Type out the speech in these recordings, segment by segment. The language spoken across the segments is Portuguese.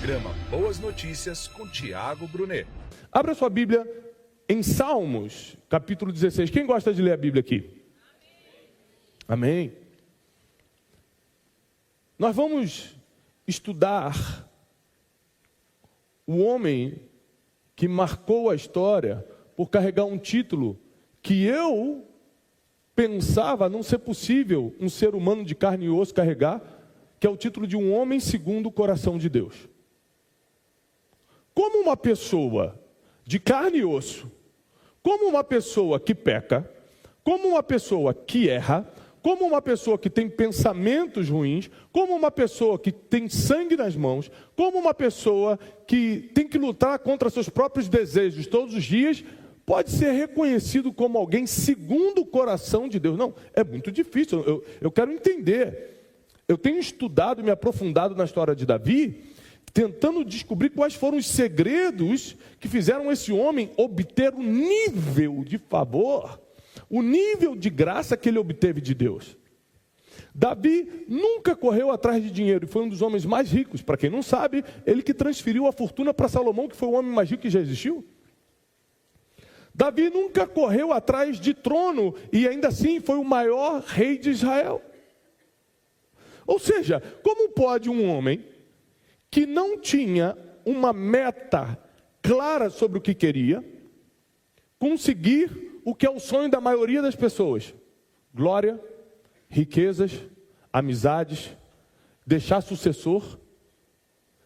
programa Boas Notícias com Tiago Brunet. Abra sua Bíblia em Salmos, capítulo 16. Quem gosta de ler a Bíblia aqui? Amém. Nós vamos estudar o homem que marcou a história por carregar um título que eu pensava não ser possível um ser humano de carne e osso carregar, que é o título de um homem segundo o coração de Deus. Como uma pessoa de carne e osso, como uma pessoa que peca, como uma pessoa que erra, como uma pessoa que tem pensamentos ruins, como uma pessoa que tem sangue nas mãos, como uma pessoa que tem que lutar contra seus próprios desejos todos os dias, pode ser reconhecido como alguém segundo o coração de Deus. Não, é muito difícil, eu quero entender. Eu tenho estudado e me aprofundado na história de Davi, tentando descobrir quais foram os segredos que fizeram esse homem obter o nível de favor, o nível de graça que ele obteve de Deus. Davi nunca correu atrás de dinheiro e foi um dos homens mais ricos. Para quem não sabe, ele que transferiu a fortuna para Salomão, que foi o homem mais rico que já existiu. Davi nunca correu atrás de trono e ainda assim foi o maior rei de Israel. Ou seja, como pode um homem que não tinha uma meta clara sobre o que queria, conseguir o que é o sonho da maioria das pessoas? Glória, riquezas, amizades, deixar sucessor,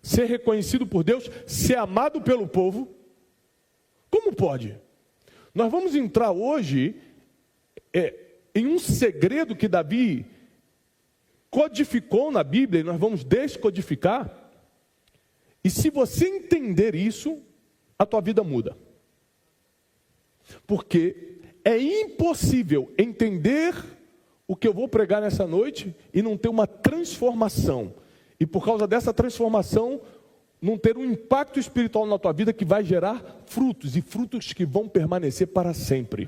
ser reconhecido por Deus, ser amado pelo povo. Como pode? Nós vamos entrar hoje em um segredo que Davi codificou na Bíblia, e nós vamos descodificar. E se você entender isso, a tua vida muda. Porque é impossível entender o que eu vou pregar nessa noite e não ter uma transformação. E por causa dessa transformação, não ter um impacto espiritual na tua vida que vai gerar frutos, e frutos que vão permanecer para sempre.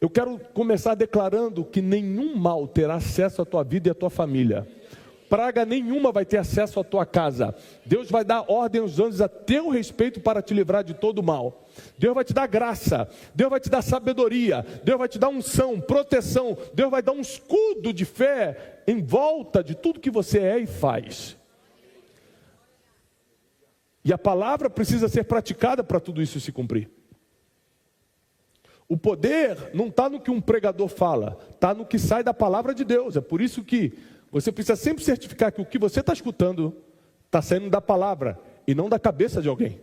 Eu quero começar declarando que nenhum mal terá acesso à tua vida e à tua família. Praga nenhuma vai ter acesso à tua casa. Deus vai dar ordem aos anjos a teu respeito para te livrar de todo mal. Deus vai te dar graça, Deus vai te dar sabedoria, Deus vai te dar unção, proteção, Deus vai dar um escudo de fé em volta de tudo que você é e faz. E a palavra precisa ser praticada para tudo isso se cumprir. O poder não está no que um pregador fala, está no que sai da palavra de Deus. É por isso que você precisa sempre certificar que o que você está escutando está saindo da palavra e não da cabeça de alguém.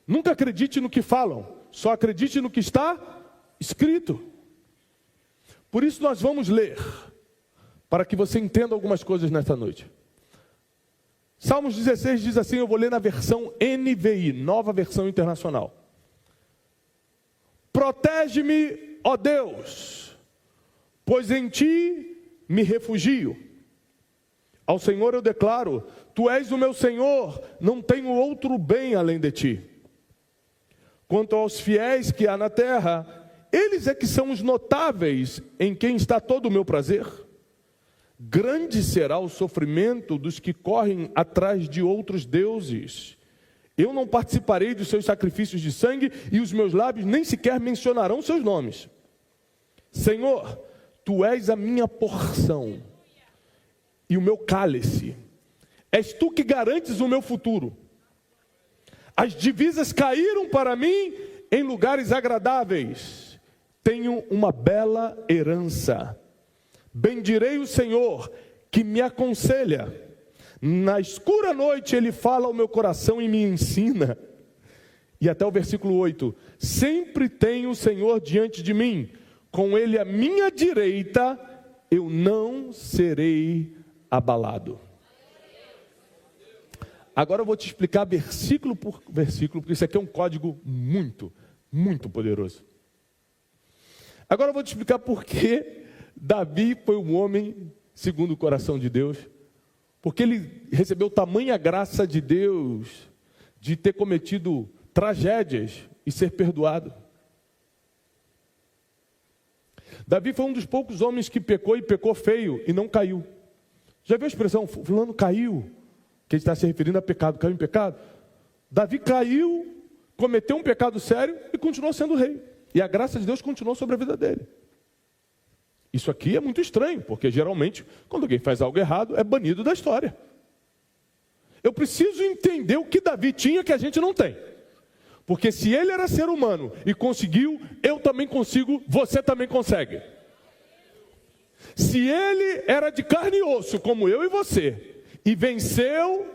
Nunca acredite no que falam, só acredite no que está escrito. Por isso nós vamos ler, para que você entenda algumas coisas nesta noite. Salmos 16 diz assim, eu vou ler na versão NVI, Nova Versão Internacional. Protege-me, ó Deus, pois em ti me refugio. Ao Senhor eu declaro, tu és o meu Senhor, não tenho outro bem além de ti. Quanto aos fiéis que há na terra, eles é que são os notáveis em quem está todo o meu prazer. Grande será o sofrimento dos que correm atrás de outros deuses. Eu não participarei dos seus sacrifícios de sangue e os meus lábios nem sequer mencionarão seus nomes. Senhor, tu és a minha porção e o meu cálice. És tu que garantes o meu futuro. As divisas caíram para mim em lugares agradáveis. Tenho uma bela herança. Bendirei o Senhor que me aconselha. Na escura noite ele fala ao meu coração e me ensina. E até o versículo 8. Sempre tenho o Senhor diante de mim. Com ele à minha direita, eu não serei abalado. Agora eu vou te explicar versículo por versículo, porque isso aqui é um código muito, muito poderoso. Agora eu vou te explicar por que Davi foi um homem segundo o coração de Deus. Porque ele recebeu tamanha graça de Deus de ter cometido tragédias e ser perdoado. Davi foi um dos poucos homens que pecou e pecou feio e não caiu. Já viu a expressão, fulano caiu, que ele está se referindo a pecado, caiu em pecado. Davi caiu, cometeu um pecado sério e continuou sendo rei. E a graça de Deus continuou sobre a vida dele. Isso aqui é muito estranho, porque geralmente, quando alguém faz algo errado, é banido da história. Eu preciso entender o que Davi tinha que a gente não tem. Porque se ele era ser humano e conseguiu, eu também consigo, você também consegue. Se ele era de carne e osso, como eu e você, e venceu,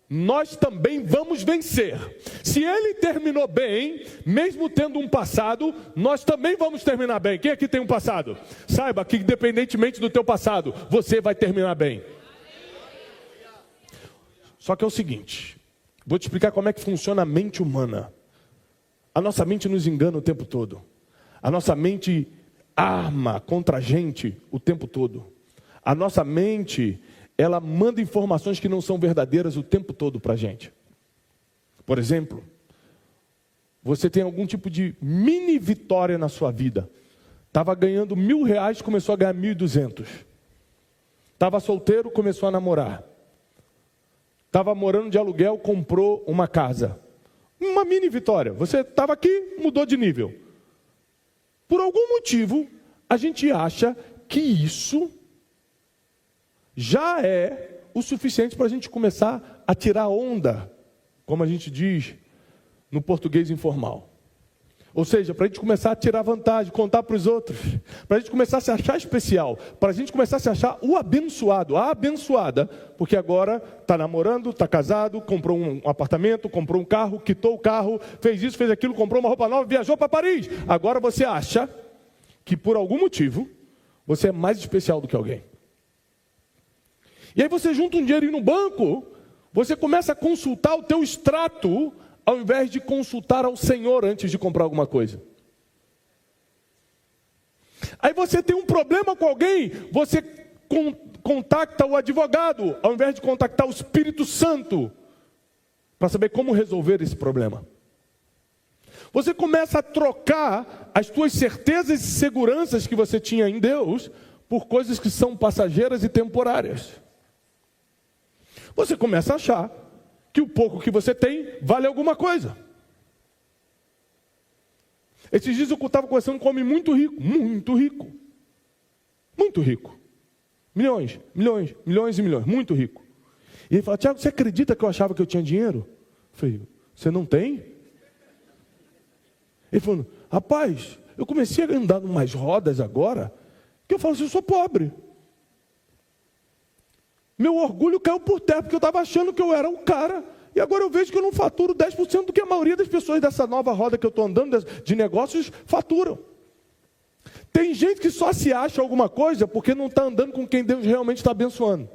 nós também vamos vencer. Se ele terminou bem, mesmo tendo um passado, nós também vamos terminar bem. Quem aqui tem um passado? Saiba que independentemente do teu passado, você vai terminar bem. Só que é o seguinte, vou te explicar como é que funciona a mente humana. A nossa mente nos engana o tempo todo. A nossa mente arma contra a gente o tempo todo. A nossa mente, ela manda informações que não são verdadeiras o tempo todo para a gente. Por exemplo, você tem algum tipo de mini vitória na sua vida. Estava ganhando R$1.000, começou a ganhar 1.200. Estava solteiro, começou a namorar. Estava morando de aluguel, comprou uma casa. Uma mini vitória. Você estava aqui, mudou de nível. Por algum motivo, a gente acha que isso já é o suficiente para a gente começar a tirar onda, como a gente diz no português informal. Ou seja, para a gente começar a tirar vantagem, contar para os outros, para a gente começar a se achar especial, para a gente começar a se achar o abençoado, a abençoada, porque agora está namorando, está casado, comprou um apartamento, comprou um carro, quitou o carro, fez isso, fez aquilo, comprou uma roupa nova, viajou para Paris. Agora você acha que por algum motivo você é mais especial do que alguém. E aí você junta um dinheirinho no banco, você começa a consultar o teu extrato, ao invés de consultar ao Senhor antes de comprar alguma coisa. Aí você tem um problema com alguém, você contacta o advogado, ao invés de contactar o Espírito Santo, para saber como resolver esse problema. Você começa a trocar as tuas certezas e seguranças que você tinha em Deus, por coisas que são passageiras e temporárias. Você começa a achar que o pouco que você tem vale alguma coisa. Esses dias eu estava conversando com um homem muito rico, muito rico. Muito rico. Milhões, milhões, milhões e milhões, muito rico. E ele fala: Tiago, você acredita que eu achava que eu tinha dinheiro? Eu falei: você não tem? Ele falou: rapaz, eu comecei a andar em umas rodas agora, que eu falo assim, eu sou pobre. Meu orgulho caiu por terra, porque eu estava achando que eu era o cara. E agora eu vejo que eu não faturo 10% do que a maioria das pessoas dessa nova roda que eu estou andando de negócios faturam. Tem gente que só se acha alguma coisa porque não está andando com quem Deus realmente está abençoando.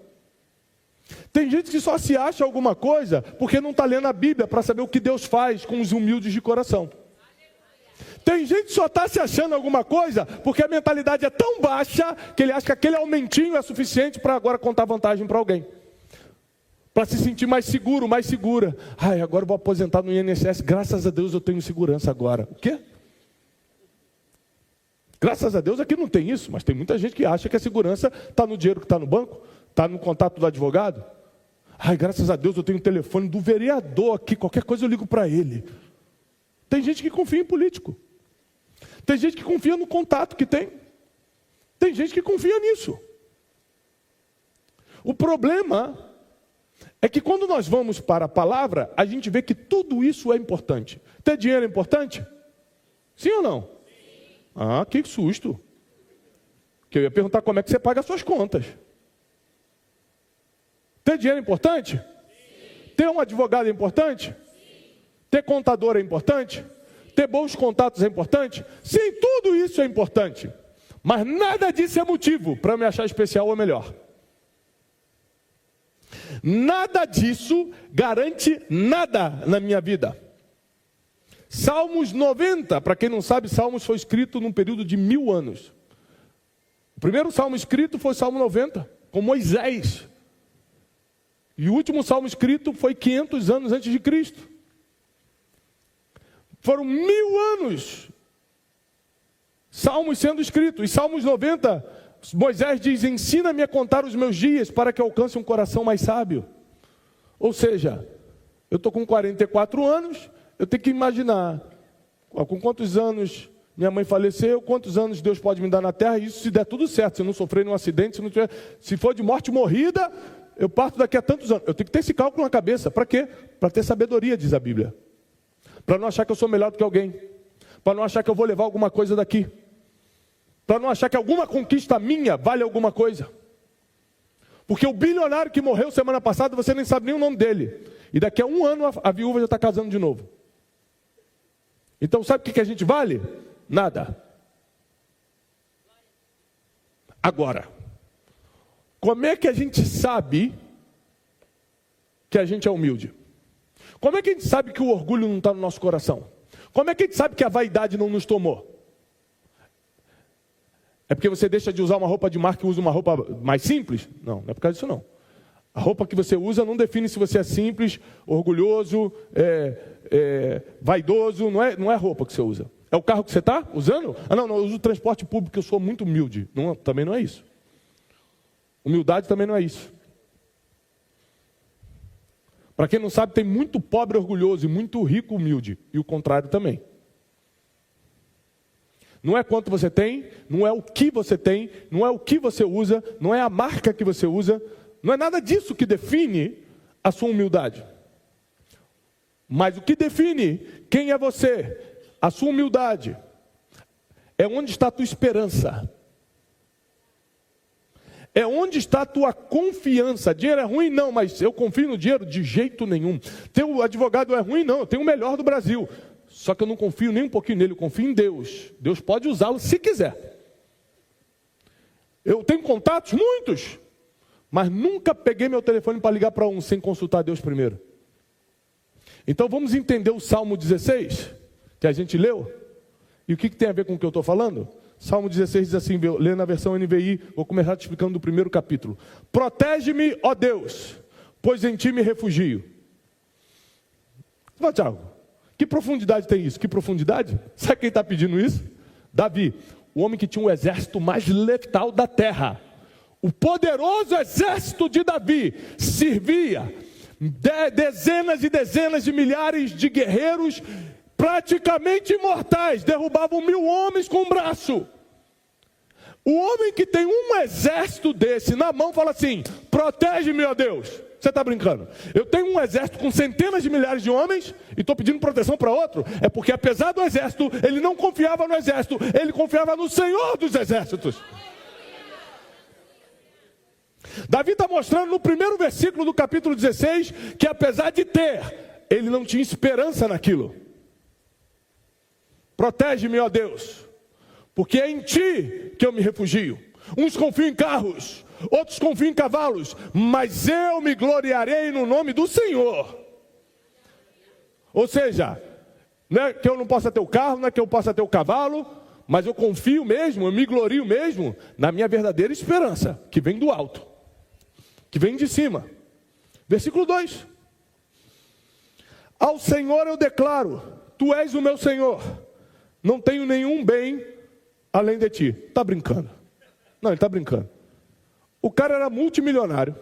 Tem gente que só se acha alguma coisa porque não está lendo a Bíblia para saber o que Deus faz com os humildes de coração. Tem gente que só está se achando alguma coisa porque a mentalidade é tão baixa que ele acha que aquele aumentinho é suficiente para agora contar vantagem para alguém. Para se sentir mais seguro, mais segura. Ai, agora eu vou aposentar no INSS, graças a Deus eu tenho segurança agora. O quê? Graças a Deus aqui não tem isso, mas tem muita gente que acha que a segurança está no dinheiro que está no banco, está no contato do advogado. Ai, graças a Deus eu tenho o telefone do vereador aqui, qualquer coisa eu ligo para ele. Tem gente que confia em político. Tem gente que confia no contato que tem. Tem gente que confia nisso. O problema é que quando nós vamos para a palavra, a gente vê que tudo isso é importante. Ter dinheiro é importante? Sim ou não? Sim. Ah, que susto. Que eu ia perguntar como é que você paga as suas contas. Ter dinheiro é importante? Sim. Ter um advogado é importante? Sim. Ter contador é importante? Ter bons contatos é importante? Sim, tudo isso é importante. Mas nada disso é motivo para eu me achar especial ou melhor. Nada disso garante nada na minha vida. Salmos 90, para quem não sabe, Salmos foi escrito num período de 1000 anos. O primeiro salmo escrito foi o Salmo 90, com Moisés. E o último salmo escrito foi 500 anos antes de Cristo. Foram 1000 anos salmos sendo escritos. E Salmos 90, Moisés diz: ensina-me a contar os meus dias para que alcance um coração mais sábio. Ou seja, eu estou com 44 anos, eu tenho que imaginar com quantos anos minha mãe faleceu, quantos anos Deus pode me dar na terra, isso se der tudo certo, se eu não sofrer nenhum acidente, se for de morte morrida, eu parto daqui a tantos anos. Eu tenho que ter esse cálculo na cabeça. Para quê? Para ter sabedoria, diz a Bíblia. Para não achar que eu sou melhor do que alguém. Para não achar que eu vou levar alguma coisa daqui. Para não achar que alguma conquista minha vale alguma coisa. Porque o bilionário que morreu semana passada, você nem sabe nem o nome dele. E daqui a um ano a viúva já está casando de novo. Então sabe o que a gente vale? Nada. Agora, como é que a gente sabe que a gente é humilde? Como é que a gente sabe que o orgulho não está no nosso coração? Como é que a gente sabe que a vaidade não nos tomou? É porque você deixa de usar uma roupa de marca e usa uma roupa mais simples? Não, não é por causa disso não. A roupa que você usa não define se você é simples, orgulhoso, vaidoso, não é a roupa que você usa. É o carro que você está usando? Ah, não, eu uso transporte público, eu sou muito humilde. Não, também não é isso. Humildade também não é isso. Para quem não sabe, tem muito pobre orgulhoso e muito rico humilde. E o contrário também. Não é quanto você tem, não é o que você tem, não é o que você usa, não é a marca que você usa, não é nada disso que define a sua humildade. Mas o que define quem é você, a sua humildade, é onde está a tua esperança. É onde está a tua confiança. Dinheiro é ruim? Não, mas eu confio no dinheiro de jeito nenhum. Teu advogado é ruim? Não, eu tenho o melhor do Brasil. Só que eu não confio nem um pouquinho nele, eu confio em Deus. Deus pode usá-lo se quiser. Eu tenho contatos, muitos, mas nunca peguei meu telefone para ligar para um sem consultar Deus primeiro. Então vamos entender o Salmo 16, que a gente leu. E o que tem a ver com o que eu estou falando? Salmo 16 diz assim, lê na versão NVI, vou começar te explicando do primeiro capítulo. Protege-me, ó Deus, pois em ti me refugio. Mas, Tiago, que profundidade tem isso? Que profundidade? Sabe quem está pedindo isso? Davi, o homem que tinha o exército mais letal da terra. O poderoso exército de Davi servia dezenas e dezenas de milhares de guerreiros praticamente imortais, derrubavam 1000 homens com um braço. O homem que tem um exército desse na mão fala assim, protege-me, ó Deus. Você está brincando? Eu tenho um exército com centenas de milhares de homens e estou pedindo proteção para outro? É porque apesar do exército, ele não confiava no exército, ele confiava no Senhor dos exércitos. Davi está mostrando no primeiro versículo do capítulo 16 que apesar de ter, ele não tinha esperança naquilo. Protege-me, ó Deus, porque é em ti que eu me refugio. Uns confiam em carros, outros confiam em cavalos, mas eu me gloriarei no nome do Senhor. Ou seja, não é que eu não possa ter o carro, não é que eu possa ter o cavalo, mas eu confio mesmo, eu me glorio mesmo na minha verdadeira esperança, que vem do alto, que vem de cima. Versículo 2. Ao Senhor eu declaro, tu és o meu Senhor. Não tenho nenhum bem além de ti. Está brincando? Não, ele está brincando. O cara era multimilionário.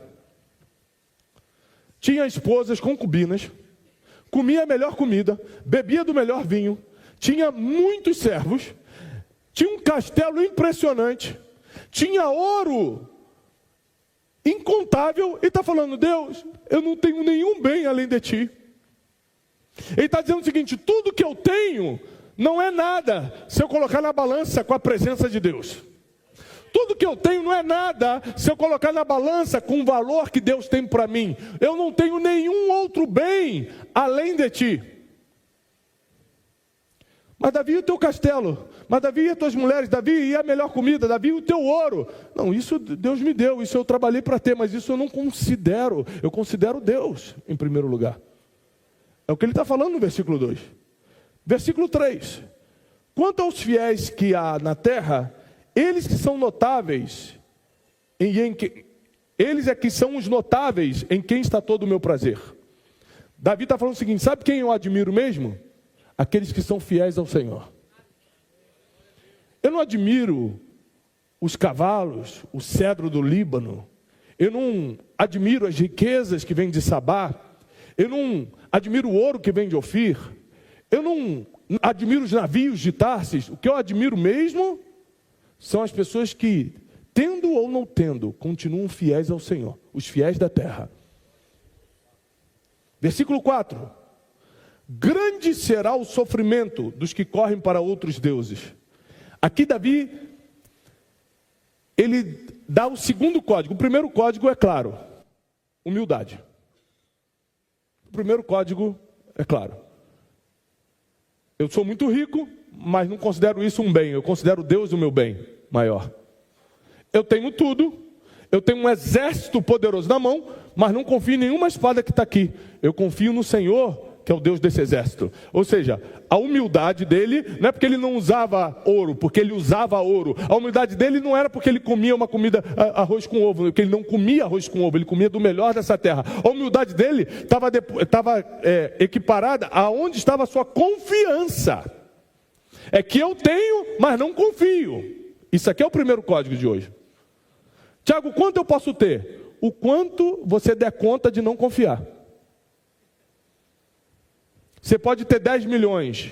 Tinha esposas, concubinas. Comia a melhor comida. Bebia do melhor vinho. Tinha muitos servos. Tinha um castelo impressionante. Tinha ouro incontável. E está falando, Deus, eu não tenho nenhum bem além de ti. Ele está dizendo o seguinte, tudo que eu tenho não é nada se eu colocar na balança com a presença de Deus. Tudo que eu tenho não é nada se eu colocar na balança com o valor que Deus tem para mim. Eu não tenho nenhum outro bem além de ti. Mas Davi, e o teu castelo? Mas Davi, e as tuas mulheres? Davi, e a melhor comida? Davi, e o teu ouro? Não, isso Deus me deu, isso eu trabalhei para ter, mas isso eu não considero. Eu considero Deus em primeiro lugar. É o que ele está falando no versículo 2. Versículo 3. Quanto aos fiéis que há na terra, eles que são notáveis, eles é que são os notáveis em quem está todo o meu prazer. Davi está falando o seguinte, sabe quem eu admiro mesmo? Aqueles que são fiéis ao Senhor. Eu não admiro os cavalos, o cedro do Líbano. Eu não admiro as riquezas que vêm de Sabá. Eu não admiro o ouro que vem de Ofir. Eu não admiro os navios de Tarsis. O que eu admiro mesmo são as pessoas que, tendo ou não tendo, continuam fiéis ao Senhor. Os fiéis da terra. Versículo 4. Grande será o sofrimento dos que correm para outros deuses. Aqui Davi, ele dá o segundo código. O primeiro código é claro. Humildade. O primeiro código é claro. Eu sou muito rico, mas não considero isso um bem. Eu considero Deus o meu bem maior. Eu tenho tudo. Eu tenho um exército poderoso na mão, mas não confio em nenhuma espada que está aqui. Eu confio no Senhor, que é o Deus desse exército. Ou seja, a humildade dele não é porque ele não usava ouro, porque ele usava ouro. A humildade dele não era porque ele comia uma comida, arroz com ovo, porque ele não comia arroz com ovo, ele comia do melhor dessa terra. A humildade dele estava equiparada aonde estava a sua confiança. É que eu tenho, mas não confio. Isso aqui é o primeiro código de hoje. Tiago, quanto eu posso ter? O quanto você der conta de não confiar. Você pode ter 10 milhões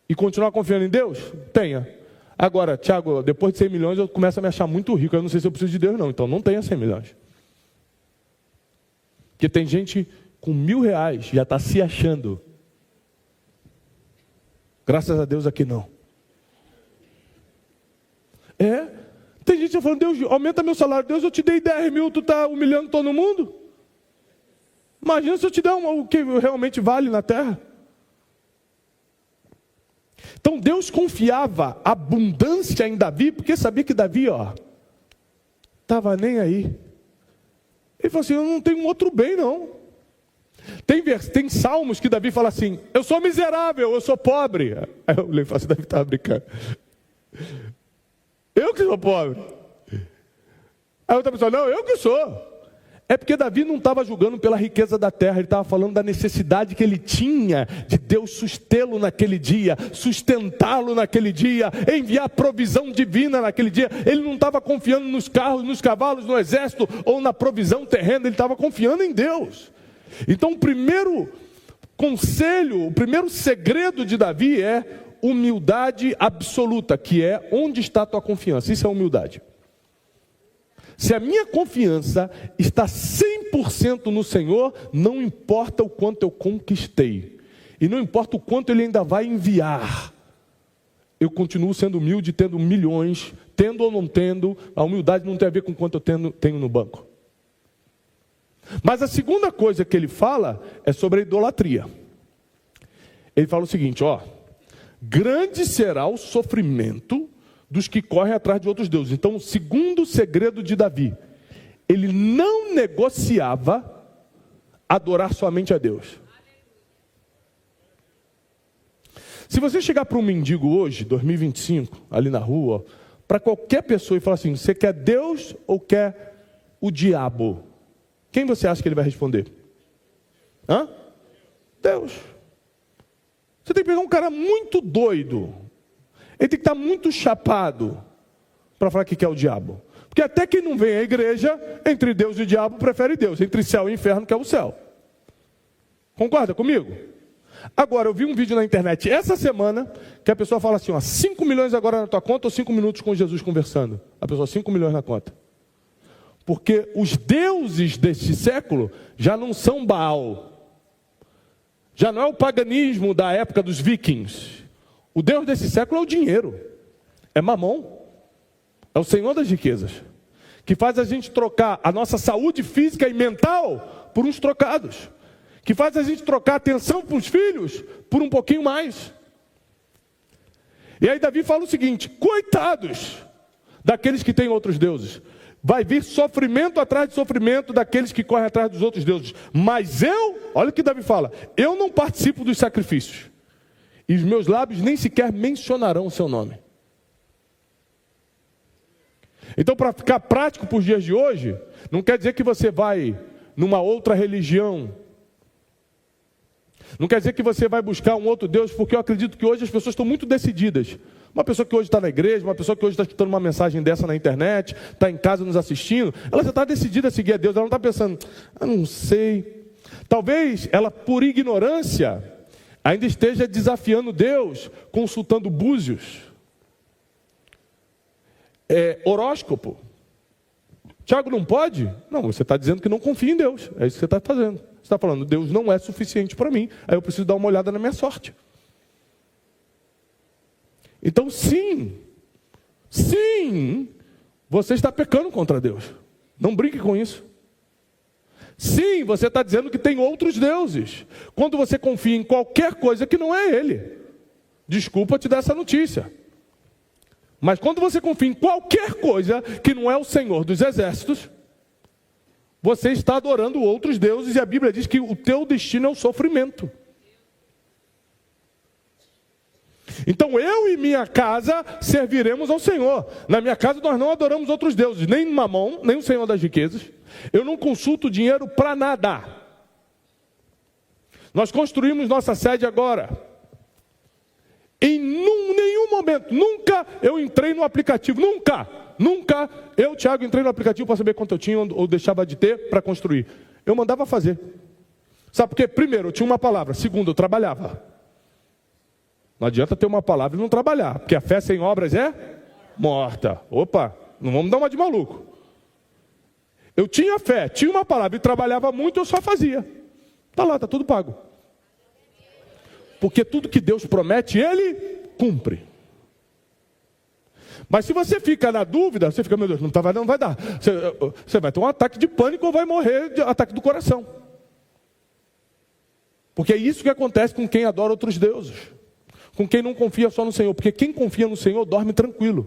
e continuar confiando em Deus? Tenha. Agora, Tiago, depois de 100 milhões eu começo a me achar muito rico. Eu não sei se eu preciso de Deus não, então não tenha 100 milhões. Porque tem gente com R$1.000 já está se achando. Graças a Deus aqui não. Tem gente falando, Deus, aumenta meu salário. Deus, eu te dei 10 mil, tu está humilhando todo mundo? Imagina se eu te der o que realmente vale na terra. Então Deus confiava abundância em Davi, porque sabia que Davi, estava nem aí. Ele falou assim, eu não tenho um outro bem não. Tem salmos que Davi fala assim, eu sou miserável, eu sou pobre. Aí eu falei, assim, Davi estava brincando. Eu que sou pobre. Aí outra pessoa, não, eu que sou. É porque Davi não estava julgando pela riqueza da terra, ele estava falando da necessidade que ele tinha de Deus sustê-lo naquele dia, sustentá-lo naquele dia, enviar provisão divina naquele dia. Ele não estava confiando nos carros, nos cavalos, no exército ou na provisão terrena, ele estava confiando em Deus. Então o primeiro conselho, o primeiro segredo de Davi é humildade absoluta, que é onde está a tua confiança. Isso é humildade. Se a minha confiança está 100% no Senhor, não importa o quanto eu conquistei. E não importa o quanto Ele ainda vai enviar. Eu continuo sendo humilde, tendo milhões, tendo ou não tendo. A humildade não tem a ver com quanto eu tenho no banco. Mas a segunda coisa que ele fala é sobre a idolatria. Ele fala o seguinte, grande será o sofrimento dos que correm atrás de outros deuses. Então, o segundo segredo de Davi, ele não negociava adorar somente a Deus. Se você chegar para um mendigo hoje, 2025, ali na rua, para qualquer pessoa e falar assim, você quer Deus ou quer o diabo? Quem você acha que ele vai responder? Deus. Você tem que pegar um cara muito doido. Ele tem que estar muito chapado para falar que quer o diabo. Porque até quem não vem à igreja, entre Deus e o diabo, prefere Deus. Entre céu e inferno, quer o céu. Concorda comigo? Agora, eu vi um vídeo na internet essa semana, que a pessoa fala assim, 5 milhões agora na tua conta ou 5 minutos com Jesus conversando? A pessoa, 5 milhões na conta. Porque os deuses deste século já não são Baal. Já não é o paganismo da época dos vikings. O Deus desse século é o dinheiro, é Mamon, é o Senhor das riquezas, que faz a gente trocar a nossa saúde física e mental por uns trocados, que faz a gente trocar atenção para os filhos por um pouquinho mais. E aí Davi fala o seguinte, coitados daqueles que têm outros deuses, vai vir sofrimento atrás de sofrimento daqueles que correm atrás dos outros deuses, mas olha o que Davi fala, eu não participo dos sacrifícios. E os meus lábios nem sequer mencionarão o seu nome. Então, para ficar prático para os dias de hoje, não quer dizer que você vai numa outra religião. Não quer dizer que você vai buscar um outro Deus, porque eu acredito que hoje as pessoas estão muito decididas. Uma pessoa que hoje está na igreja, uma pessoa que hoje está escutando uma mensagem dessa na internet, está em casa nos assistindo, ela já está decidida a seguir a Deus. Ela não está pensando, não sei, Talvez ela, por ignorância, ainda esteja desafiando Deus, consultando búzios. Horóscopo. Tiago, não pode? Não, você está dizendo que não confia em Deus. É isso que você está fazendo. Você está falando, Deus não é suficiente para mim. Aí eu preciso dar uma olhada na minha sorte. Então, sim, você está pecando contra Deus. Não brinque com isso. Sim, você está dizendo que tem outros deuses. Quando você confia em qualquer coisa que não é Ele. Desculpa te dar essa notícia. Mas quando você confia em qualquer coisa que não é o Senhor dos Exércitos, você está adorando outros deuses, e a Bíblia diz que o teu destino é o sofrimento. Então eu e minha casa serviremos ao Senhor. Na minha casa nós não adoramos outros deuses, nem Mamon, nem o Senhor das riquezas. Eu não consulto dinheiro para nada. Nós construímos nossa sede agora. Em nenhum momento, nunca eu entrei no aplicativo, nunca eu, Tiago, entrei no aplicativo para saber quanto eu tinha ou deixava de ter para construir. Eu mandava fazer. Sabe por quê? Primeiro, eu tinha uma palavra. Segundo, eu trabalhava. Não adianta ter uma palavra e não trabalhar, porque a fé sem obras é morta. Opa, não vamos dar uma de maluco. Eu tinha fé, tinha uma palavra e trabalhava muito, eu só fazia. Está lá, está tudo pago. Porque tudo que Deus promete, Ele cumpre. Mas se você fica na dúvida, você fica, meu Deus, não vai dar. Você vai ter um ataque de pânico ou vai morrer de ataque do coração. Porque é isso que acontece com quem adora outros deuses. Com quem não confia só no Senhor. Porque quem confia no Senhor dorme tranquilo.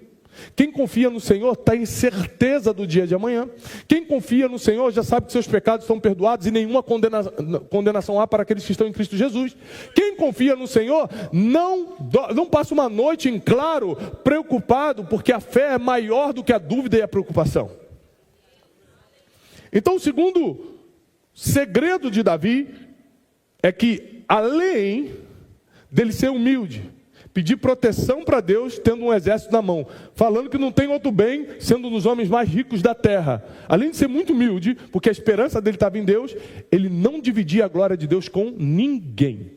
Quem confia no Senhor está em certeza do dia de amanhã. Quem confia no Senhor já sabe que seus pecados estão perdoados e nenhuma condenação há para aqueles que estão em Cristo Jesus. Quem confia no Senhor não passa uma noite em claro, preocupado, porque a fé é maior do que a dúvida e a preocupação. Então o segundo segredo de Davi é que, além dele ser humilde, pedir proteção para Deus, tendo um exército na mão, falando que não tem outro bem, sendo um dos homens mais ricos da terra. Além de ser muito humilde, porque a esperança dele estava em Deus, ele não dividia a glória de Deus com ninguém.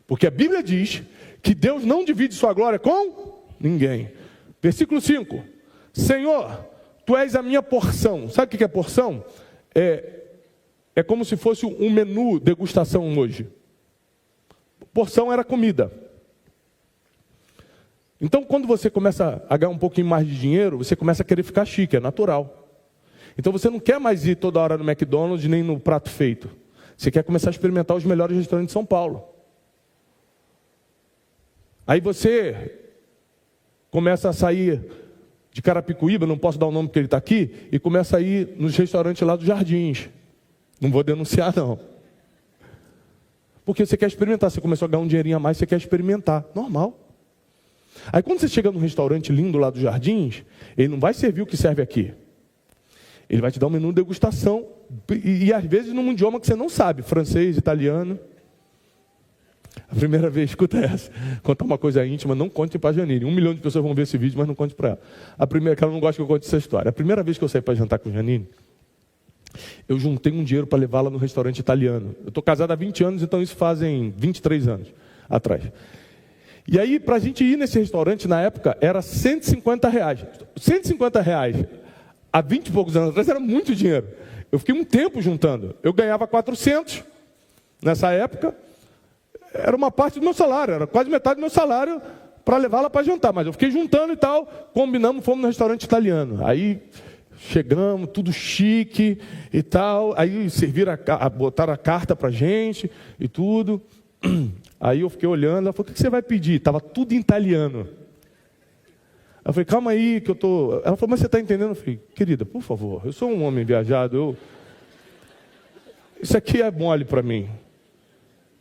Porque a Bíblia diz que Deus não divide sua glória com ninguém. Versículo 5. Senhor, Tu és a minha porção. Sabe o que é porção? É como se fosse um menu degustação hoje. Porção era comida. Então, quando você começa a ganhar um pouquinho mais de dinheiro, você começa a querer ficar chique, é natural. Então, você não quer mais ir toda hora no McDonald's, nem no prato feito. Você quer começar a experimentar os melhores restaurantes de São Paulo. Aí você começa a sair de Carapicuíba, não posso dar o nome porque ele está aqui, e começa a ir nos restaurantes lá dos Jardins. Não vou denunciar, não. Porque você quer experimentar, você começou a ganhar um dinheirinho a mais, você quer experimentar. Normal. Aí quando você chega num restaurante lindo lá dos Jardins, ele não vai servir o que serve aqui. Ele vai te dar um menu de degustação, e às vezes num idioma que você não sabe, francês, italiano. A primeira vez, escuta essa, contar uma coisa íntima, não conte para a Janine. 1 milhão de pessoas vão ver esse vídeo, mas não conte para ela. A primeira, que ela não gosta que eu conte essa história. A primeira vez que eu saí para jantar com a Janine, eu juntei um dinheiro para levá-la no restaurante italiano. Eu estou casado há 20 anos, então isso fazem 23 anos atrás. E aí, para a gente ir nesse restaurante, na época, era R$150. R$150, há 20 e poucos anos atrás, era muito dinheiro. Eu fiquei um tempo juntando. Eu ganhava 400 nessa época. Era uma parte do meu salário, era quase metade do meu salário para levá-la para jantar. Mas eu fiquei juntando e tal, combinamos, fomos no restaurante italiano. Aí chegamos, tudo chique e tal. Aí serviram, botaram a carta para a gente e tudo. Aí eu fiquei olhando, ela falou, o que você vai pedir? Estava tudo em italiano. Eu falei, calma aí que eu tô... Ela falou, mas você está entendendo? Eu falei, querida, por favor, eu sou um homem viajado, isso aqui é mole para mim.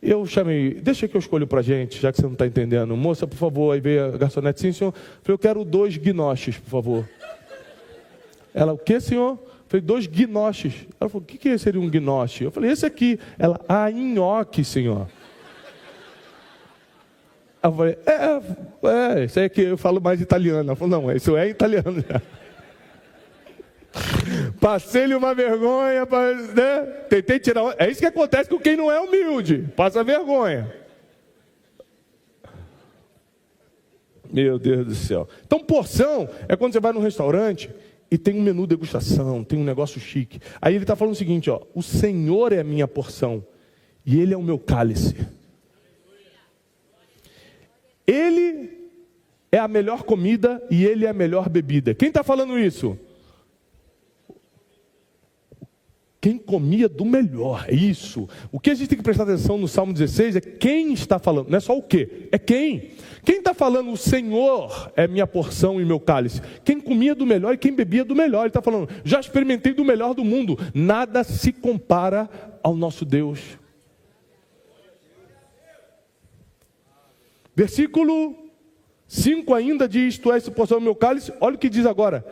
Eu chamei, deixa que eu escolho para a gente, já que você não está entendendo. Moça, por favor, aí veio a garçonete, sim, senhor. Eu falei, eu quero 2 gnoches, por favor. Ela, o que, senhor? Eu falei, 2 gnoches. Ela falou, o que seria um gnoche? Eu falei, esse aqui. Ela, nhoque, senhor. Eu falei, isso aí é que eu falo mais italiano. Ela falou, não, isso é italiano já. Passei-lhe uma vergonha, né? Tentei tirar. É isso que acontece com quem não é humilde. Passa vergonha. Meu Deus do céu. Então, porção é quando você vai num restaurante e tem um menu degustação, tem um negócio chique. Aí ele está falando o seguinte, ó: o Senhor é a minha porção e Ele é o meu cálice. Ele é a melhor comida e Ele é a melhor bebida. Quem está falando isso? Quem comia do melhor, é isso. O que a gente tem que prestar atenção no Salmo 16 é quem está falando, não é só o quê, é quem. Quem está falando, o Senhor é minha porção e meu cálice. Quem comia do melhor e quem bebia do melhor. Ele está falando, já experimentei do melhor do mundo. Nada se compara ao nosso Deus. Versículo 5 ainda diz, tu és a porção do meu cálice. Olha o que diz agora.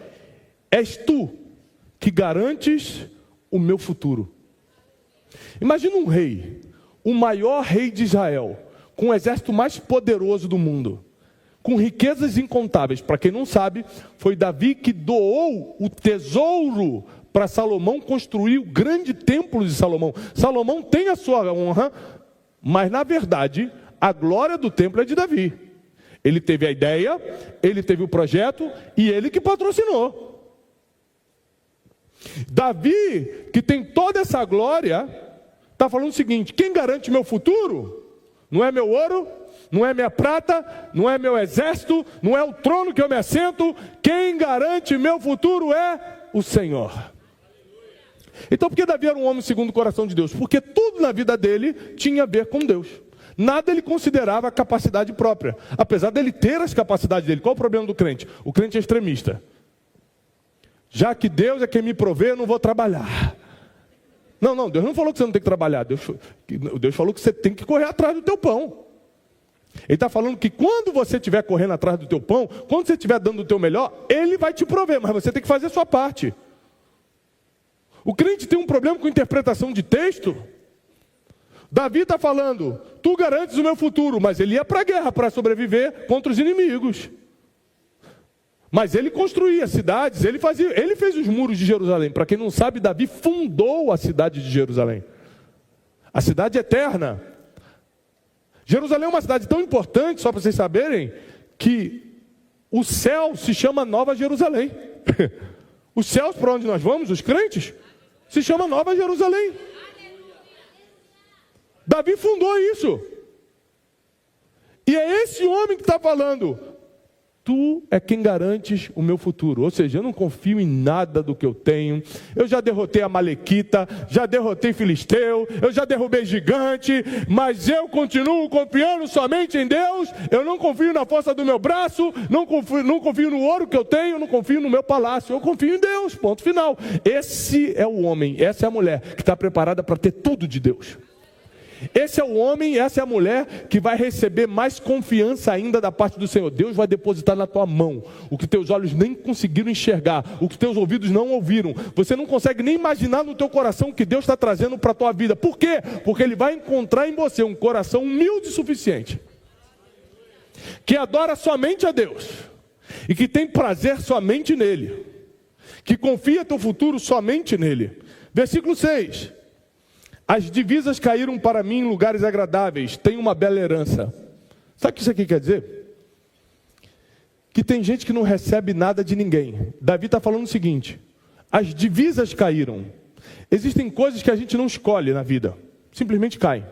És tu que garantes o meu futuro. Imagina um rei, o maior rei de Israel, com o exército mais poderoso do mundo, com riquezas incontáveis. Para quem não sabe, foi Davi que doou o tesouro para Salomão construir o grande templo de Salomão. Salomão tem a sua honra, mas na verdade, a glória do templo é de Davi. Ele teve a ideia, ele teve o projeto e ele que patrocinou. Davi, que tem toda essa glória, está falando o seguinte: quem garante meu futuro? Não é meu ouro, não é minha prata, não é meu exército, não é o trono que eu me assento. Quem garante meu futuro é o Senhor. Então por que Davi era um homem segundo o coração de Deus? Porque tudo na vida dele tinha a ver com Deus. Nada ele considerava capacidade própria, apesar dele ter as capacidades dele. Qual o problema do crente? O crente é extremista. Já que Deus é quem me provê, eu não vou trabalhar. Não, Deus não falou que você não tem que trabalhar. Deus falou que você tem que correr atrás do teu pão. Ele está falando que quando você estiver correndo atrás do teu pão, quando você estiver dando o teu melhor, Ele vai te prover, mas você tem que fazer a sua parte. O crente tem um problema com interpretação de texto. Davi está falando, tu garantes o meu futuro, mas ele ia para a guerra para sobreviver contra os inimigos. Mas ele construía cidades, ele fez os muros de Jerusalém. Para quem não sabe, Davi fundou a cidade de Jerusalém. A cidade eterna. Jerusalém é uma cidade tão importante, só para vocês saberem, que o céu se chama Nova Jerusalém. Os céus para onde nós vamos, os crentes, se chama Nova Jerusalém. Davi fundou isso. E é esse homem que está falando, tu é quem garantes o meu futuro. Ou seja, eu não confio em nada do que eu tenho. Eu já derrotei a Malequita, já derrotei Filisteu, eu já derrubei gigante, mas eu continuo confiando somente em Deus. Eu não confio na força do meu braço, não confio no ouro que eu tenho, não confio no meu palácio. Eu confio em Deus, ponto final. Esse é o homem, essa é a mulher que está preparada para ter tudo de Deus. Esse é o homem, essa é a mulher que vai receber mais confiança ainda da parte do Senhor. Deus vai depositar na tua mão o que teus olhos nem conseguiram enxergar, o que teus ouvidos não ouviram. Você não consegue nem imaginar no teu coração o que Deus está trazendo para a tua vida. Por quê? Porque Ele vai encontrar em você um coração humilde o suficiente, que adora somente a Deus e que tem prazer somente nele, que confia teu futuro somente nele. Versículo 6. As divisas caíram para mim em lugares agradáveis, tenho uma bela herança. Sabe o que isso aqui quer dizer? Que tem gente que não recebe nada de ninguém. Davi está falando o seguinte: as divisas caíram. Existem coisas que a gente não escolhe na vida, simplesmente caem.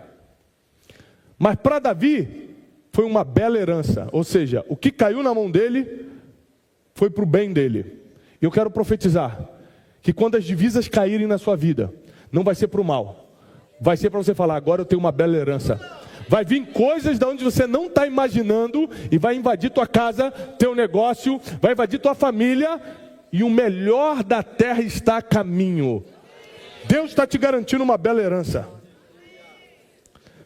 Mas para Davi foi uma bela herança, ou seja, o que caiu na mão dele foi para o bem dele. Eu quero profetizar que quando as divisas caírem na sua vida, não vai ser para o mal. Vai ser para você falar, agora eu tenho uma bela herança. Vai vir coisas de onde você não está imaginando e vai invadir tua casa, teu negócio, vai invadir tua família e o melhor da terra está a caminho. Deus está te garantindo uma bela herança.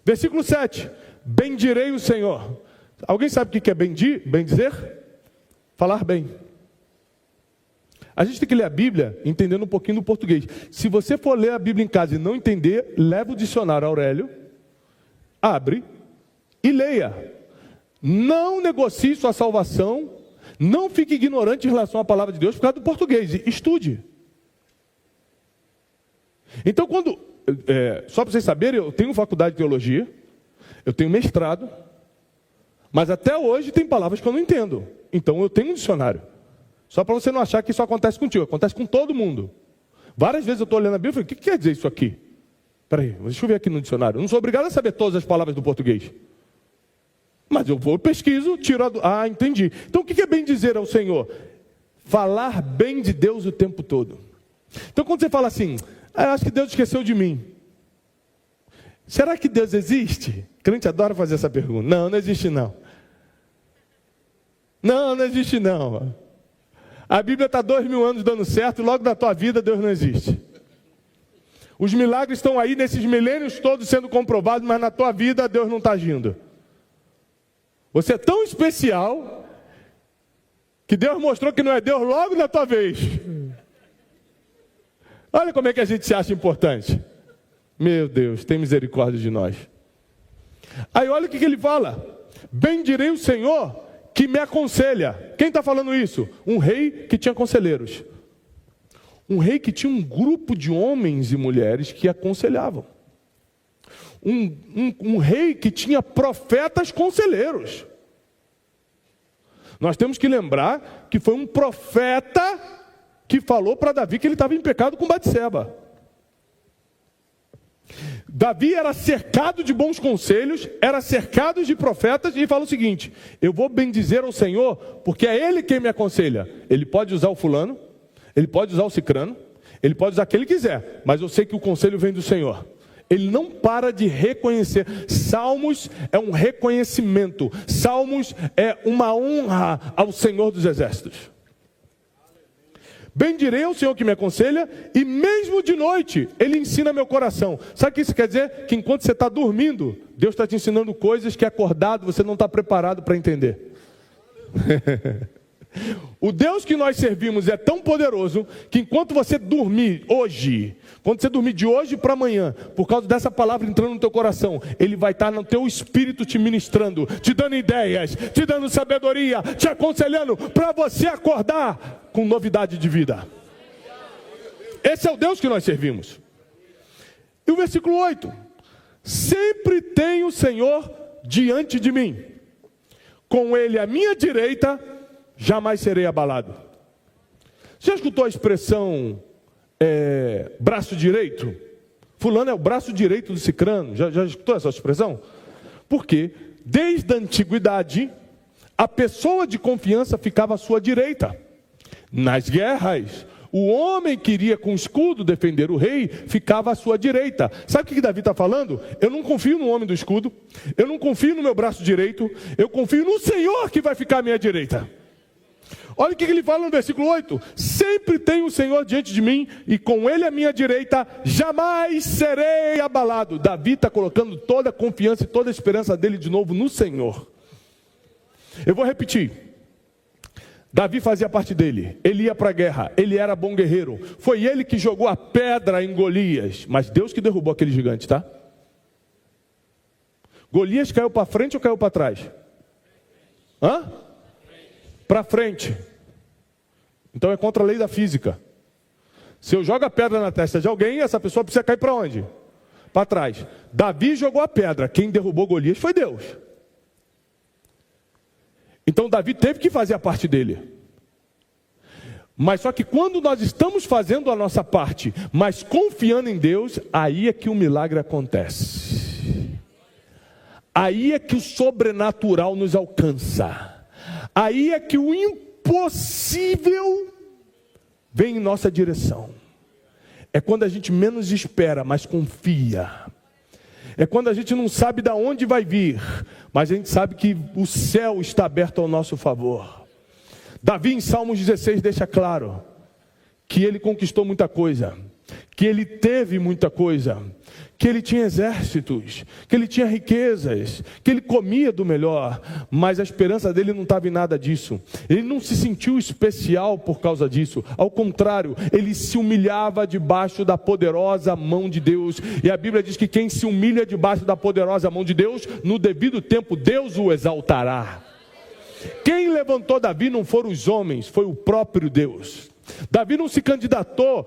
Versículo 7. Bendirei o Senhor. Alguém sabe o que é bendizer? Falar bem. A gente tem que ler a Bíblia entendendo um pouquinho do português. Se você for ler a Bíblia em casa e não entender, leva o dicionário Aurélio, abre e leia. Não negocie sua salvação, não fique ignorante em relação à palavra de Deus por causa do português. Estude. Então, só para vocês saberem, eu tenho faculdade de teologia, eu tenho mestrado, mas até hoje tem palavras que eu não entendo. Então, eu tenho um dicionário. Só para você não achar que isso acontece contigo, acontece com todo mundo. Várias vezes eu estou olhando a Bíblia e falo, o que quer dizer isso aqui? Peraí, deixa eu ver aqui no dicionário. Eu não sou obrigado a saber todas as palavras do português. Mas eu vou, pesquiso, tiro entendi. Então o que é bem dizer ao Senhor? Falar bem de Deus o tempo todo. Então quando você fala assim, eu acho que Deus esqueceu de mim. Será que Deus existe? O crente adora fazer essa pergunta. Não, não existe não. Não, não existe não. A Bíblia está 2000 anos dando certo, e logo na tua vida Deus não existe. Os milagres estão aí nesses milênios todos sendo comprovados, mas na tua vida Deus não está agindo. Você é tão especial que Deus mostrou que não é Deus logo na tua vez. Olha como é que a gente se acha importante. Meu Deus, tem misericórdia de nós. Aí olha o que ele fala. Bendirei o Senhor que me aconselha. Quem está falando isso? Um rei que tinha conselheiros. Um rei que tinha um grupo de homens e mulheres que aconselhavam. Um rei que tinha profetas conselheiros. Nós temos que lembrar que foi um profeta que falou para Davi que ele estava em pecado com Batseba. Davi era cercado de bons conselhos, era cercado de profetas, e fala o seguinte: eu vou bendizer ao Senhor, porque é Ele quem me aconselha. Ele pode usar o fulano, ele pode usar o cicrano, ele pode usar quem ele quiser, mas eu sei que o conselho vem do Senhor. Ele não para de reconhecer. Salmos é um reconhecimento. Salmos é uma honra ao Senhor dos Exércitos. Bendirei ao Senhor que me aconselha, e mesmo de noite Ele ensina meu coração. Sabe o que isso quer dizer? Que enquanto você está dormindo, Deus está te ensinando coisas que acordado você não está preparado para entender. O Deus que nós servimos é tão poderoso que enquanto você dormir hoje, quando você dormir de hoje para amanhã, por causa dessa palavra entrando no teu coração, Ele vai estar no teu espírito te ministrando, te dando ideias, te dando sabedoria, te aconselhando para você acordar com novidade de vida. Esse é o Deus que nós servimos. E o versículo 8: sempre tenho o Senhor diante de mim, com Ele à minha direita, jamais serei abalado. Você já escutou a expressão braço direito? Fulano é o braço direito do cicrano. Já escutou essa expressão? Porque desde a antiguidade a pessoa de confiança ficava à sua direita. Nas guerras, o homem que iria com escudo defender o rei ficava à sua direita. Sabe o que Davi está falando? Eu não confio no homem do escudo, eu não confio no meu braço direito, eu confio no Senhor que vai ficar à minha direita. Olha o que ele fala no versículo 8: sempre tenho o Senhor diante de mim, e com Ele à minha direita, jamais serei abalado. Davi está colocando toda a confiança e toda a esperança dele de novo no Senhor. Eu vou repetir. Davi fazia parte dele, ele ia para a guerra, ele era bom guerreiro. Foi ele que jogou a pedra em Golias, mas Deus que derrubou aquele gigante, tá? Golias caiu para frente ou caiu para trás? Para frente. Então é contra a lei da física. Se eu jogo a pedra na testa de alguém, essa pessoa precisa cair para onde? Para trás. Davi jogou a pedra, quem derrubou Golias foi Deus. Então Davi teve que fazer a parte dele. Mas só que quando nós estamos fazendo a nossa parte, mas confiando em Deus, aí é que o milagre acontece. Aí é que o sobrenatural nos alcança. Aí é que o impossível vem em nossa direção. É quando a gente menos espera, mas confia. É quando a gente não sabe de onde vai vir, mas a gente sabe que o céu está aberto ao nosso favor. Davi em Salmos 16 deixa claro que ele conquistou muita coisa, que ele teve muita coisa, que ele tinha exércitos, que ele tinha riquezas, que ele comia do melhor, mas a esperança dele não estava em nada disso. Ele não se sentiu especial por causa disso, ao contrário, ele se humilhava debaixo da poderosa mão de Deus, e a Bíblia diz que quem se humilha debaixo da poderosa mão de Deus, no devido tempo Deus o exaltará. Quem levantou Davi não foram os homens, foi o próprio Deus. Davi não se candidatou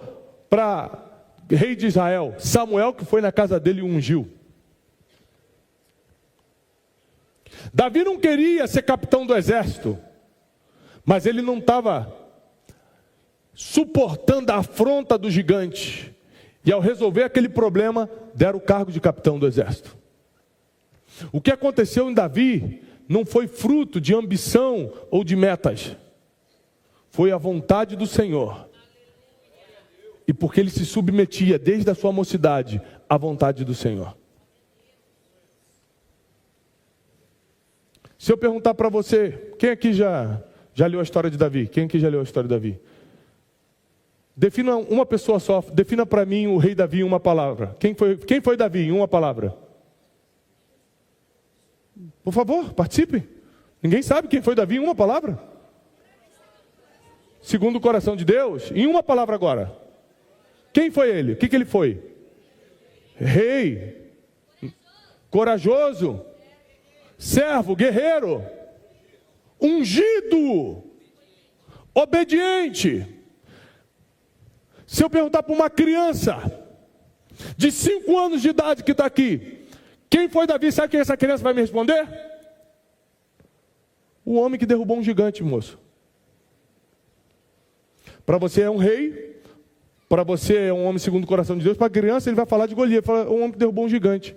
para rei de Israel, Samuel, que foi na casa dele e o ungiu. Davi não queria ser capitão do exército, mas ele não estava suportando a afronta do gigante. E ao resolver aquele problema, deram o cargo de capitão do exército. O que aconteceu em Davi não foi fruto de ambição ou de metas. Foi a vontade do Senhor. E porque ele se submetia desde a sua mocidade à vontade do Senhor. Se eu perguntar para você, quem aqui já leu a história de Davi? Quem aqui já leu a história de Davi? Defina uma pessoa só, defina para mim o rei Davi em uma palavra. Quem foi Davi em uma palavra? Por favor, participe. Ninguém sabe quem foi Davi em uma palavra? Segundo o coração de Deus, em uma palavra agora. Quem foi ele? O que ele foi? Rei, corajoso, servo, guerreiro, ungido, obediente. Se eu perguntar para uma criança de 5 anos de idade que está aqui, quem foi Davi, sabe quem essa criança vai me responder? O homem que derrubou um gigante, moço. Para você é um rei, para você é um homem segundo o coração de Deus, para a criança ele vai falar de Golias, fala, um homem que derrubou um gigante.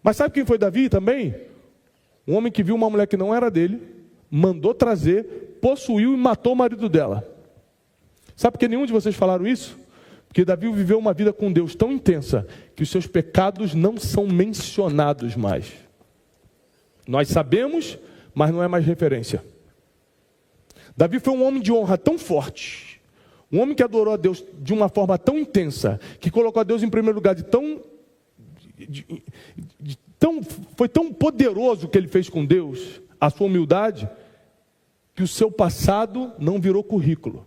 Mas sabe quem foi Davi também? Um homem que viu uma mulher que não era dele, mandou trazer, possuiu e matou o marido dela. Sabe por que nenhum de vocês falaram isso? Porque Davi viveu uma vida com Deus tão intensa, que os seus pecados não são mencionados mais. Nós sabemos, mas não é mais referência. Davi foi um homem de honra tão forte, um homem que adorou a Deus de uma forma tão intensa, que colocou a Deus em primeiro lugar foi tão poderoso o que ele fez com Deus, a sua humildade, que o seu passado não virou currículo.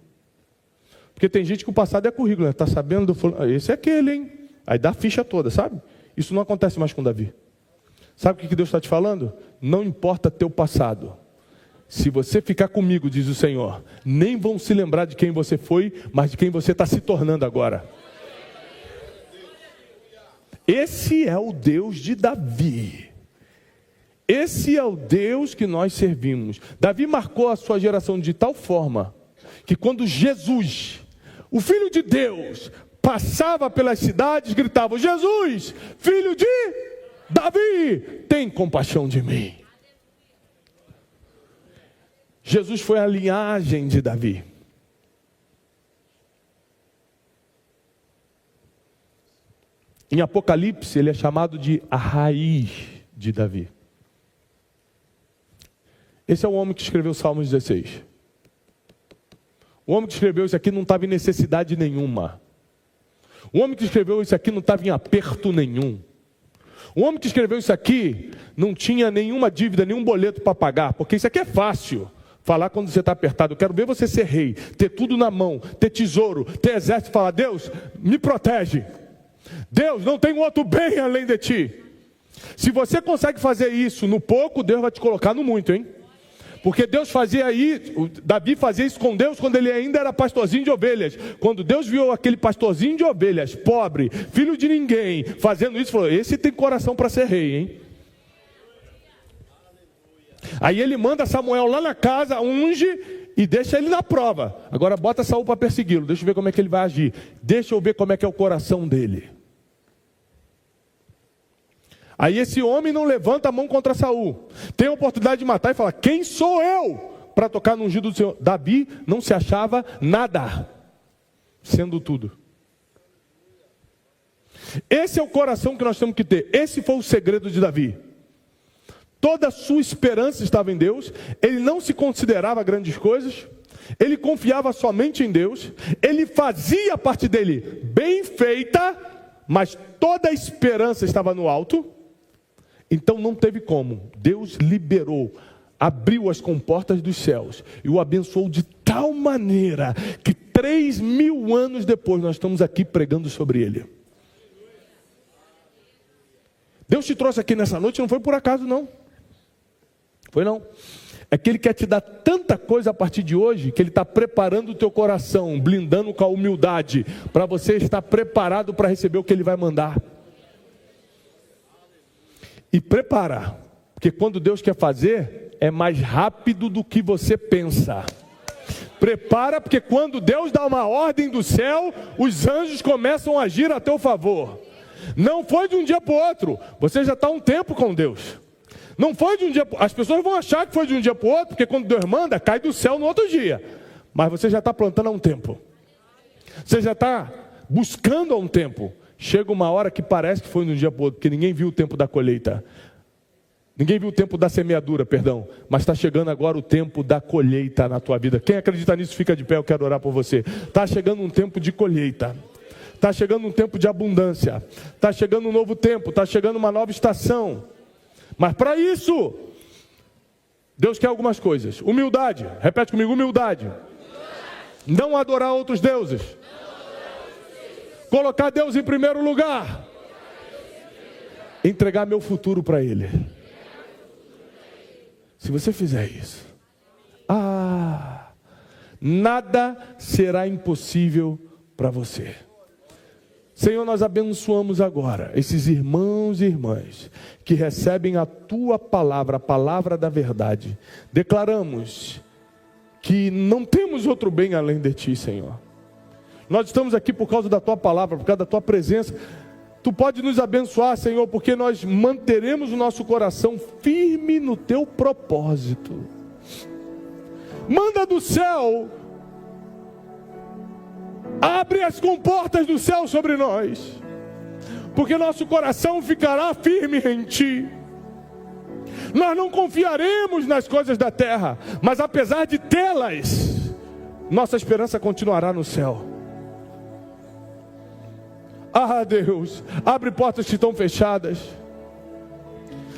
Porque tem gente que o passado é currículo, está sabendo, esse é aquele, hein? Aí dá a ficha toda, sabe? Isso não acontece mais com Davi. Sabe o que Deus está te falando? Não importa teu passado. Se você ficar comigo, diz o Senhor, nem vão se lembrar de quem você foi, mas de quem você está se tornando agora. Esse é o Deus de Davi. Esse é o Deus que nós servimos. Davi marcou a sua geração de tal forma, que quando Jesus, o Filho de Deus, passava pelas cidades, gritava, Jesus, filho de Davi, tem compaixão de mim. Jesus foi a linhagem de Davi. Em Apocalipse, ele é chamado de a raiz de Davi. Esse é o homem que escreveu o Salmo 16. O homem que escreveu isso aqui não estava em necessidade nenhuma. O homem que escreveu isso aqui não estava em aperto nenhum. O homem que escreveu isso aqui não tinha nenhuma dívida, nenhum boleto para pagar, porque isso aqui é fácil. Falar quando você está apertado. Eu quero ver você ser rei, ter tudo na mão, ter tesouro, ter exército, falar, Deus, me protege. Deus, não tem outro bem além de ti. Se você consegue fazer isso no pouco, Deus vai te colocar no muito, hein? Porque Deus fazia isso, Davi fazia isso com Deus quando ele ainda era pastorzinho de ovelhas. Quando Deus viu aquele pastorzinho de ovelhas, pobre, filho de ninguém, fazendo isso, falou, esse tem coração para ser rei, hein? Aí ele manda Samuel lá na casa, unge e deixa ele na prova. Agora bota Saul para persegui-lo, deixa eu ver como é que ele vai agir. Deixa eu ver como é que é o coração dele. Aí esse homem não levanta a mão contra Saul. Tem a oportunidade de matar e fala, quem sou eu para tocar no ungido do Senhor? Davi não se achava nada, sendo tudo. Esse é o coração que nós temos que ter. Esse foi o segredo de Davi. Toda a sua esperança estava em Deus, ele não se considerava grandes coisas, ele confiava somente em Deus, ele fazia a parte dele bem feita, mas toda a esperança estava no alto, então não teve como. Deus liberou, abriu as comportas dos céus e o abençoou de tal maneira que 3.000 anos depois nós estamos aqui pregando sobre ele. Deus te trouxe aqui nessa noite, não foi por acaso não. Foi não. é que Ele quer te dar tanta coisa a partir de hoje, que Ele está preparando o teu coração, blindando com a humildade, para você estar preparado para receber o que Ele vai mandar. E prepara, porque quando Deus quer fazer, é mais rápido do que você pensa. Prepara, porque quando Deus dá uma ordem do céu, os anjos começam a agir a teu favor. Não foi de um dia para o outro, você já está há um tempo com Deus. Não foi de um dia, as pessoas vão achar que foi de um dia para o outro, porque quando Deus manda, cai do céu no outro dia. Mas você já está plantando há um tempo. Você já está buscando há um tempo. Chega uma hora que parece que foi de um dia para o outro, porque ninguém viu o tempo da colheita. Ninguém viu o tempo da semeadura, perdão. Mas está chegando agora o tempo da colheita na tua vida. Quem acredita nisso, fica de pé, eu quero orar por você. Está chegando um tempo de colheita. Está chegando um tempo de abundância. Está chegando um novo tempo, está chegando uma nova estação. Mas para isso, Deus quer algumas coisas. Humildade, repete comigo, humildade. Não adorar outros deuses. Colocar Deus em primeiro lugar. Entregar meu futuro para Ele. Se você fizer isso, nada será impossível para você. Senhor, nós abençoamos agora esses irmãos e irmãs que recebem a Tua palavra, a palavra da verdade. Declaramos que não temos outro bem além de Ti, Senhor. Nós estamos aqui por causa da Tua palavra, por causa da Tua presença. Tu pode nos abençoar, Senhor, porque nós manteremos o nosso coração firme no Teu propósito. Manda do céu, abre as comportas do céu sobre nós, porque nosso coração ficará firme em Ti. Nós não confiaremos nas coisas da terra, mas apesar de tê-las, nossa esperança continuará no céu. Deus, abre portas que estão fechadas.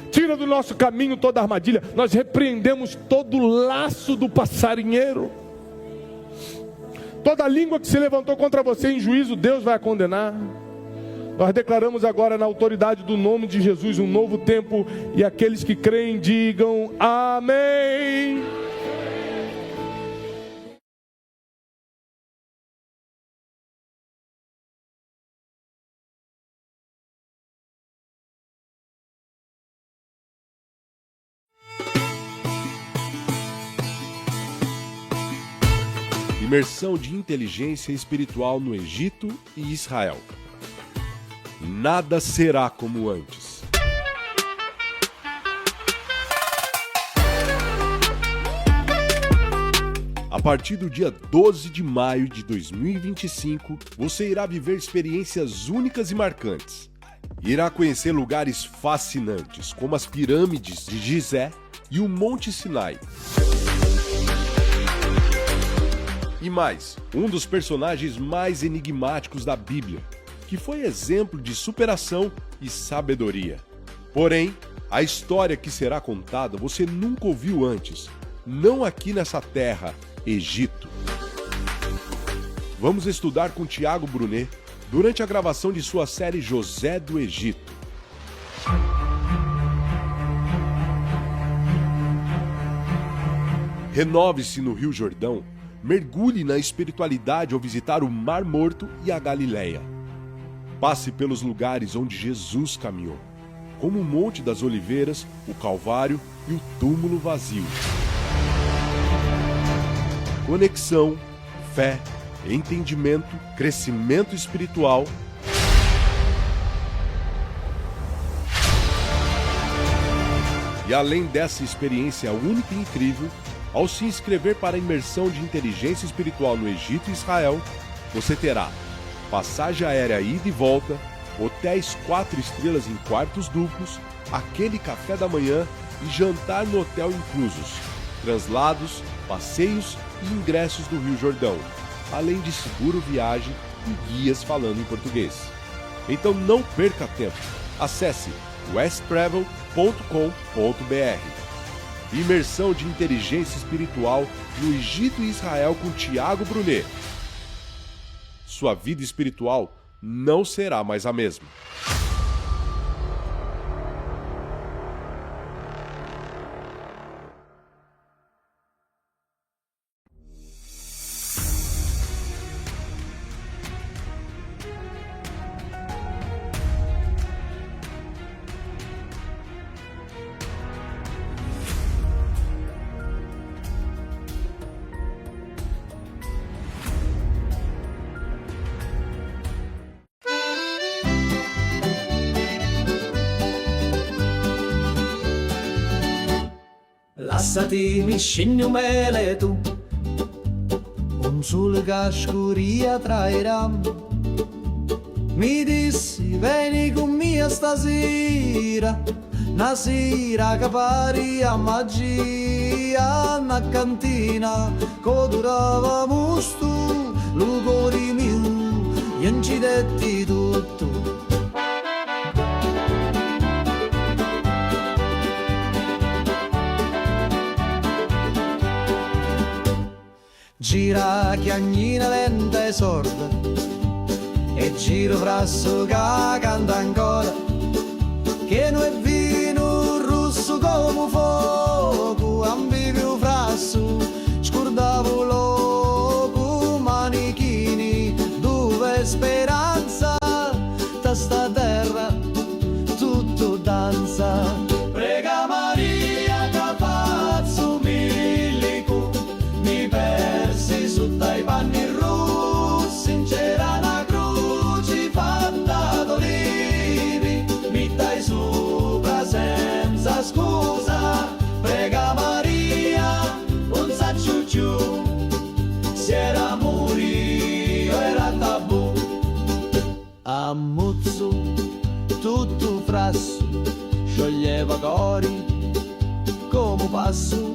Tira do nosso caminho toda armadilha. Nós repreendemos todo laço do passarinheiro. Toda língua que se levantou contra você em juízo, Deus vai a condenar. Nós declaramos agora na autoridade do nome de Jesus um novo tempo. E aqueles que creem digam amém. Imersão de inteligência espiritual no Egito e Israel. Nada será como antes. A partir do dia 12 de maio de 2025, você irá viver experiências únicas e marcantes. Irá conhecer lugares fascinantes, como as pirâmides de Gizé e o Monte Sinai. E mais, um dos personagens mais enigmáticos da Bíblia, que foi exemplo de superação e sabedoria. Porém, a história que será contada você nunca ouviu antes, não aqui nessa terra, Egito. Vamos estudar com Tiago Brunet durante a gravação de sua série José do Egito. Renove-se no Rio Jordão. Mergulhe na espiritualidade ao visitar o Mar Morto e a Galileia. Passe pelos lugares onde Jesus caminhou, como o Monte das Oliveiras, o Calvário e o túmulo vazio. Conexão, fé, entendimento, crescimento espiritual. E além dessa experiência única e incrível, ao se inscrever para a imersão de inteligência espiritual no Egito e Israel, você terá passagem aérea ida e volta, hotéis 4 estrelas em quartos duplos, aquele café da manhã e jantar no hotel inclusos, translados, passeios e ingressos do Rio Jordão, além de seguro viagem e guias falando em português. Então não perca tempo. Acesse westtravel.com.br. Imersão de inteligência espiritual no Egito e Israel com Tiago Brunet. Sua vida espiritual não será mais a mesma. Lassati mi scegli mele tu, un sole che scuria tra i rami. Mi dissi vieni con me stasera, una sera che pari a magia, una cantina che durava musto, lugori mio, gli incidetti tutto. Gira chiagnina lenta e sorda, e giro frasso che canta ancora, che non è vino rosso come fuoco, ambivio frasso, scordavo loco, manichini, dove speranza, da sta terra tutto danza. Prega Maria che faccio milico, mi persi su dai panni rossi, c'era una croce fatta d'olivi, mi dai sopra senza scusa. Prega Maria, non sa ciucciù, se era morio era tabù. Ammuzzo tutto frasso, scioglieva cori come passo.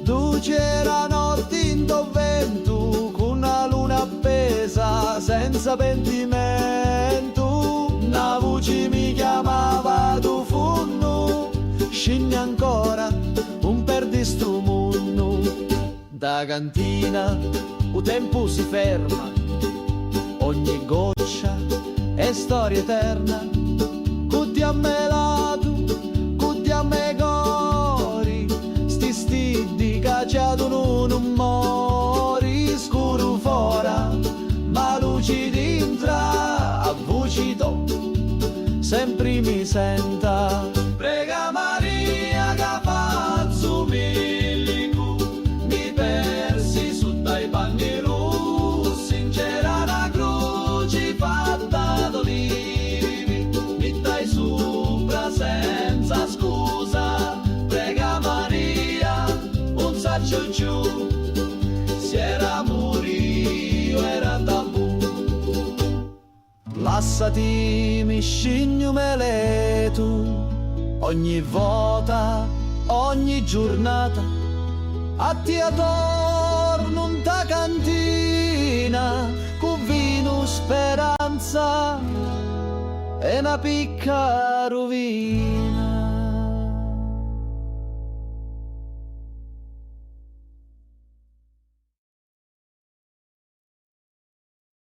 Tu c'era notte in vento, con una luna appesa senza pentimento. Una voce mi chiamava tu funno, scendi ancora un perdi sto mondo. Da cantina il tempo si ferma, ogni goccia è storia eterna. Cutti a me lato, cutti a me cori, sti stiddi cacciato non mori. Scuro fora, ma luci dintra, a voci do, sempre mi senta. Prega Maria che faccio milico, mi persi su dai panni rossi, c'era una croce fatta d'olivi, mi dai sopra senza scusa. Prega Maria, un saccio giù, se era morio era tabù. Lassati mi scegli mele tu, ogni volta, ogni giornata, a ti attorno in ta cantina, con vino speranza e una picca rovina.